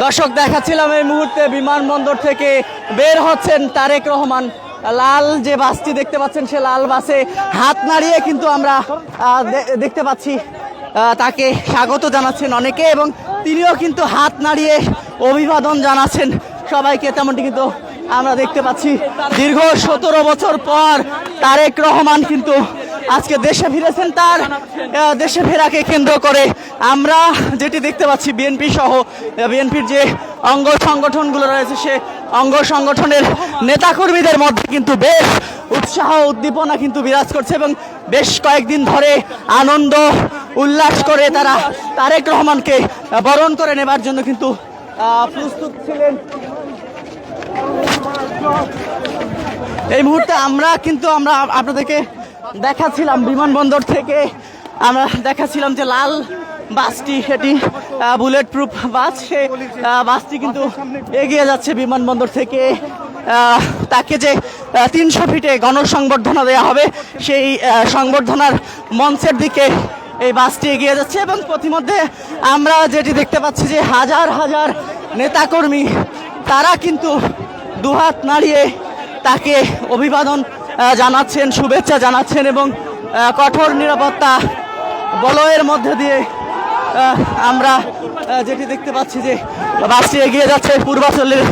দর্শক দেখাচ্ছিলাম এই মুহূর্তে বিমানবন্দর থেকে বের হচ্ছেন তারেক রহমান। লাল যে বাসটি দেখতে পাচ্ছেন সে লাল বাসে হাত নাড়িয়ে কিন্তু আমরা দেখতে পাচ্ছি তাকে স্বাগত জানাচ্ছেন অনেকে, এবং তিনিও কিন্তু হাত নাড়িয়ে অভিবাদন জানাচ্ছেন সবাইকে। তেমনটি কিন্তু আমরা দেখতে পাচ্ছি দীর্ঘ 17 বছর পর তারেক রহমান কিন্তু আজকে দেশে ফিরেছেন। তার দেশে ফেরাকে কেন্দ্র করে আমরা যেটি দেখতে পাচ্ছি বিএনপি সহ বিএনপির যে অঙ্গ সংগঠনগুলো রয়েছে সে অঙ্গ সংগঠনের নেতাকর্মীদের মধ্যে কিন্তু বেশ উৎসাহ উদ্দীপনা কিন্তু বিরাজ করছে, এবং বেশ কয়েকদিন ধরে আনন্দ উল্লাস করে তারা তারেক রহমানকে বরণ করে নেবার জন্য কিন্তু প্রস্তুত ছিলেন। এই মুহূর্তে আমরা আপনাদেরকে দেখাচ্ছিলাম বিমানবন্দর থেকে, আমরা দেখাচ্ছিলাম যে লাল বাসটি, সেটি বুলেট প্রুফ বাস, সে বাসটি কিন্তু এগিয়ে যাচ্ছে বিমানবন্দর থেকে। তাকে যে 300 ফিটে গণসংবর্ধনা দেওয়া হবে সেই সংবর্ধনার মঞ্চের দিকে এই বাসটি এগিয়ে যাচ্ছে, এবং প্রতিমধ্যে আমরা যেটি দেখতে পাচ্ছি যে হাজার হাজার নেতাকর্মী তারা কিন্তু দুহাত নাড়িয়ে তাকে অভিবাদন জানাচ্ছেন, শুভেচ্ছা জানাচ্ছেন, এবং কঠোর নিরাপত্তা বলয়ের মধ্যে দিয়ে আমরা যেটি দেখতে পাচ্ছি যে বাসটি এগিয়ে যাচ্ছে পূর্বাঞ্চলের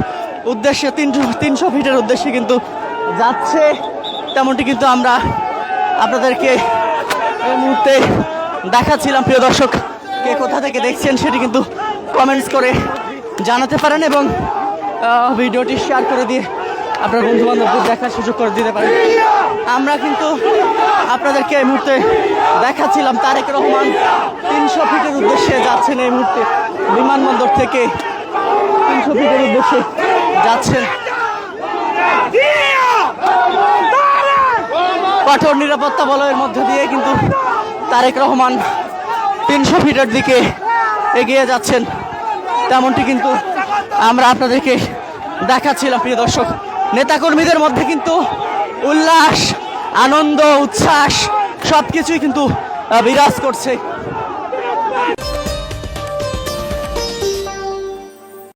উদ্দেশ্যে, 300 ফিটের উদ্দেশ্যে কিন্তু যাচ্ছে। তেমনটি কিন্তু আমরা আপনাদেরকে এই মুহূর্তে দেখাচ্ছিলাম। প্রিয় দর্শক, কে কোথা থেকে দেখছেন সেটি কিন্তু কমেন্টস করে জানাতে পারেন, এবং ভিডিওটি শেয়ার করে দিয়ে আপনার বন্ধু বান্ধবদের দেখার সুযোগ করে দিতে পারেন। আমরা কিন্তু আপনাদেরকে এই মুহূর্তে দেখাচ্ছিলাম তারেক রহমান 300 ফিটের উদ্দেশ্যে যাচ্ছেন। এই মুহূর্তে বিমানবন্দর থেকে 300 ফিটের উদ্দেশ্যে যাচ্ছেন। কঠোর নিরাপত্তা বলয়ের মধ্য দিয়ে কিন্তু তারেক রহমান 300 ফিটের দিকে এগিয়ে যাচ্ছেন। তেমনটি কিন্তু আমরা আপনাদেরকে দেখাচ্ছিলাম। প্রিয় দর্শক, নেতাকর্মীদের মধ্যে কিন্তু উল্লাস, আনন্দ, উচ্ছ্বাস সবকিছুই কিন্তু বিরাজ করছে।